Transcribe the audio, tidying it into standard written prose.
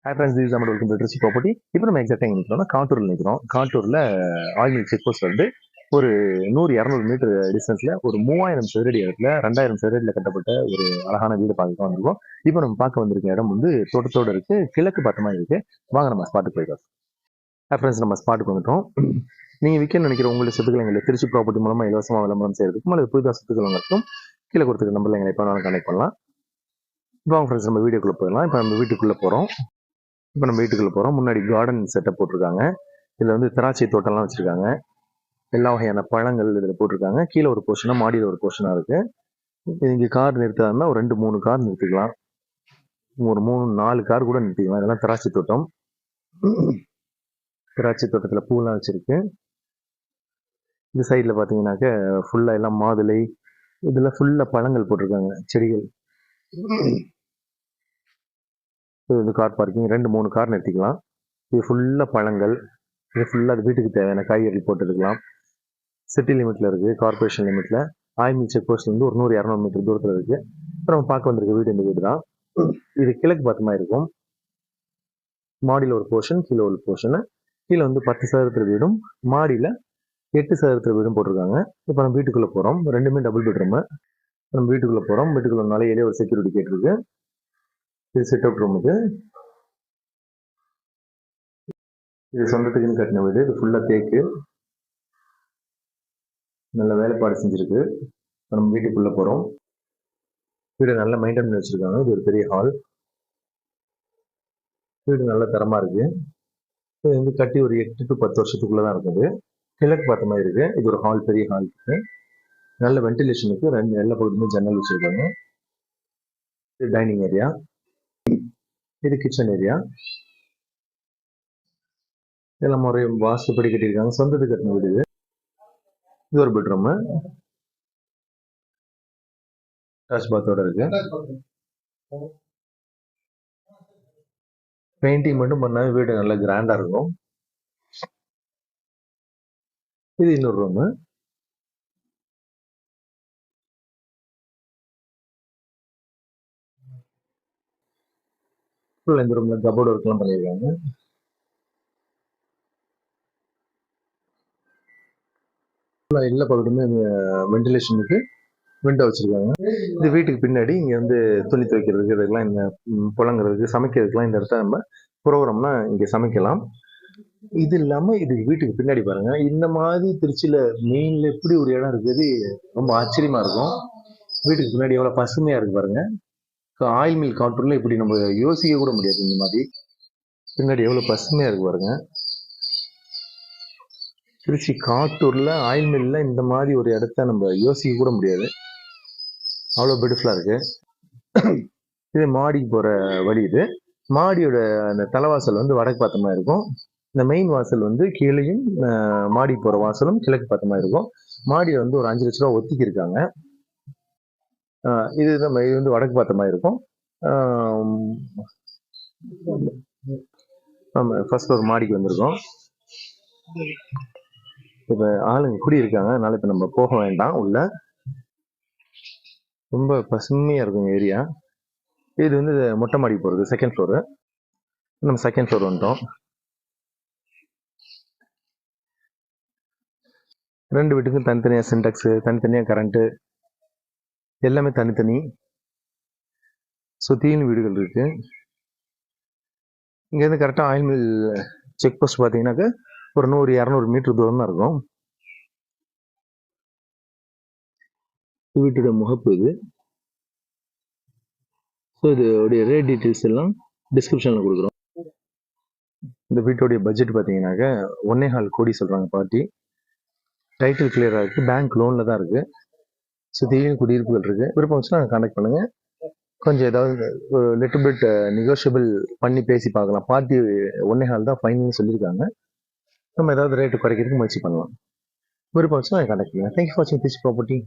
Hi friends, this நம்ம welcome to Trichy property. இப்போ நம்ம எக்ஸாக்டாக எங்கே நிற்கிறோம்னா காட்டூரில் நிற்கிறோம். காட்டூரில் ஆயில் செக் போஸ்ட் வந்து ஒரு 100-200 மீட்டர் டிஸ்டன்ஸில் ஒரு 3000 சதுரடி இடத்துல 2000 சதுரடியில் கட்டப்பட்ட ஒரு அழகான வீடு பார்க்க வந்திருக்கோம். இப்போ நம்ம பார்க்க வந்திருக்க இடம் வந்து தோட்டத்தோடு இருக்குது, கிழக்கு பார்த்தமா இருக்குது. வாங்க நம்ம ஸ்பாட்டுக்கு போய்க்கலாம். ஹாய் ஃப்ரெண்ட்ஸ், நம்ம ஸ்பாட்டுக்கு வந்துட்டோம். நீங்கள் விற்க நினைக்கிற உங்களுடைய சொத்துக்களை எங்களை திருச்சி ப்ராப்பர்ட்டி மூலமாக இலவசமாக விளம்பரம் செய்யறதுக்கும் அல்லது புதிதாக சொத்துக்கள் வாங்குறதுக்கும் கீழே கொடுத்துருக்க நம்பரில் எங்களை எப்போ வேணாலும் கனெக்ட் பண்ணலாம். வாங்க ஃப்ரெண்ட்ஸ், நம்ம வீடியோக்குள்ளே போயிடலாம். இப்போ நம்ம வீட்டுக்குள்ளே போகிறோம். இப்போ நம்ம வீட்டுக்குள்ளே போகிறோம். முன்னாடி கார்டன் செட்டப் போட்டிருக்காங்க. இதில் வந்து திராட்சை தோட்டம்லாம் வச்சுருக்காங்க. எல்லா வகையான பழங்கள் இதில் போட்டிருக்காங்க. கீழே ஒரு போர்ஷனாக, மாடியில் ஒரு போர்ஷனாக இருக்குது. இங்கே கார் நிறுத்தாருன்னா ஒரு 2-3 கார் நிறுத்திக்கலாம். ஒரு 3-4 கார் கூட நிறுத்திக்கலாம். இதெல்லாம் திராட்சை தோட்டம். திராட்சை தோட்டத்தில் பூலாம் வச்சுருக்கு. இந்த சைடில் பார்த்தீங்கன்னாக்க ஃபுல்லாக எல்லாம் மாதுளை, இதில் ஃபுல்லாக பழங்கள் போட்டிருக்காங்க, செடிகள். இது கார் பார்க்கிங், 2-3 கார் நிறுத்திக்கலாம். இது ஃபுல்லாக பழங்கள். இது ஃபுல்லாக அது வீட்டுக்கு தேவையான காய்கறி போட்டுக்கலாம். சிட்டி லிமிட்டில் இருக்குது, கார்பரேஷன் லிமிட்டில். ஆயில் செக் போஸ்ட் வந்து ஒரு 100-200 மீட்டர் தூரத்தில் இருக்குது. இப்போ நம்ம பார்க்க வந்திருக்க வீடு இந்த வீடு தான். இது கிழக்கு பார்த்தமா இருக்கும். மாடியில் ஒரு போர்ஷன், கீழே ஒரு போர்ஷனு. கீழே வந்து 10 சதுரத்துல வீடும், மாடியில் 8 சதுரத்துல வீடும் போட்டிருக்காங்க. இப்போ நம்ம வீட்டுக்குள்ளே போகிறோம். ரெண்டுமே டபுள் பெட்ரூமு. நம்ம வீட்டுக்குள்ளே போகிறோம். வீட்டுக்குள்ள நாளையிலே ஒரு செக்யூரிட்டி கேட் இருக்குது. இது சிட் அவுட் ரூம். இது சொந்தத்துக்குன்னு கட்டின வீடு. இது ஃபுல்லாக தேக்கு, நல்ல வேலைப்பாடு செஞ்சுருக்கு. நம்ம வீட்டுக்குள்ளே போகிறோம். வீடு நல்லா மெயின்டைன் பண்ணி வச்சுருக்காங்க. இது ஒரு பெரிய ஹால். வீடு நல்ல தரமாக இருக்குது. இது வந்து கட்டி ஒரு 8 to 10 வருஷத்துக்குள்ளே தான் இருக்குது. கிழக்கு பார்த்த மாதிரி இருக்குது. இது ஒரு ஹால், பெரிய ஹால் இருக்குது. நல்ல வென்டிலேஷனுக்கு எல்லா பக்கத்துமே ஜன்னல் வச்சுருக்காங்க. இது டைனிங் ஏரியா. இது கிச்சன் ஏரியா. இதெல்லாம் முறை வாஸ்துப்படி கட்டியிருக்காங்க. சொந்தத்துக்கு கட்டின வீடு இது. இது ஒரு பெட்ரூமு, அட்டாச் பாத்தோட இருக்கு. பெயிண்டிங் மட்டும் பண்ணா வீடு நல்லா கிராண்டா இருக்கும். இது இன்னொரு ரூமு. இந்த ரூம்ல கபோர்டு ஒர்க்லாம் பண்ணியிருக்காங்க. எல்லா பக்கத்துமே வென்டிலேஷனுக்கு விண்டோ வச்சிருக்காங்க. இந்த வீட்டுக்கு பின்னாடி இங்க வந்து துணி துவைக்கிறதுக்கு, இதெல்லாம் இந்த புழங்குறதுக்கு, சமைக்கிறதுக்குலாம் இந்த இடத்த நம்ம ப்ரோக்ராம்னா இங்க சமைக்கலாம். இது இல்லாம இது வீட்டுக்கு பின்னாடி பாருங்க, இந்த மாதிரி திருச்சியில மெயின்ல எப்படி ஒரு இடம் இருக்குது, ரொம்ப ஆச்சரியமா இருக்கும். வீட்டுக்கு பின்னாடி எவ்வளவு பசுமையா இருக்கு பாருங்க. ஆயில் மில் காட்டூர்ல இப்படி நம்ம யோசிக்க கூட முடியாது. இந்த மாதிரி பின்னாடி எவ்வளவு பசுமையா இருக்கு பாருங்க. திருச்சி காட்டூர்ல ஆயில் மில்ல இந்த மாதிரி ஒரு இடத்த நம்ம யோசிக்க கூட முடியாது. அவ்வளோ பியூட்டிஃபுல்லா இருக்கு. இது மாடிக்கு போற வழி. இது மாடியோட அந்த தலைவாசல் வந்து வடக்கு பார்த்த மாதிரி இருக்கும். இந்த மெயின் வாசல் வந்து கீழையும், மாடி போற வாசலும் கிழக்கு பார்த்த மாதிரி இருக்கும். மாடியை வந்து ஒரு 5 லட்ச ரூபா ஒத்திக்கி இருக்காங்க. இது வந்து வடக்கு பார்த்த மாதிரி இருக்கும். நம்ம ஃபர்ஸ்ட் ஒரு மாடிக்கு வந்திருக்கோம். இப்ப ஆளுங்க குடி இருக்காங்க, அதனால இப்ப நம்ம போக வேண்டாம் உள்ள. ரொம்ப பசுமையா இருக்கும் ஏரியா. இது வந்து மொட்டை மாடி போறது, செகண்ட் ஃப்ளோரு. நம்ம செகண்ட் ஃப்ளோர் வந்துட்டோம். 2 வீட்டுக்கும் தனித்தனியா சின்டெக்ஸ், தனித்தனியா கரண்ட், எல்லாமே தனித்தனி. சுத்தியும் வீடுகள் இருக்கு. இங்க இருந்து கரெக்டா ஆயில் மில் செக் போஸ்ட் பாத்தீங்கன்னாக்க ஒரு 100-200 மீட்டர் தூரம் தான் இருக்கும். வீட்டோட முகப்பு இது. ஸோ இதோடைய ரேட் டீட்டெயில்ஸ் எல்லாம் டிஸ்கிரிப்ஷன்ல கொடுக்குறோம். இந்த வீட்டோடைய பட்ஜெட் பார்த்தீங்கன்னாக்க 1.25 கோடி சொல்றாங்க பார்ட்டி. டைட்டில் கிளியரா இருக்கு, பேங்க் லோன்ல தான் இருக்கு. சுத்தியும் குடியிருப்புகள் இருக்கு. விருப்பம் வச்சுன்னா கான்டாக்ட் பண்ணுங்க. கொஞ்சம் ஏதாவது ஒரு லிட்டில் பிட் நெகோஷியபிள் பண்ணி பேசி பார்க்கலாம். பார்ட்டி 1.25 தான் ஃபைனல் சொல்லியிருக்காங்க. நம்ம ஏதாவது ரேட்டு குறைக்கிறதுக்கு முயற்சி பண்ணலாம். விருப்பம் வச்சுன்னா கான்டாக்ட் பண்ணுங்க. தேங்க்யூ ஃபார் வாட்சிங் திஸ் ப்ராப்பர்ட்டி.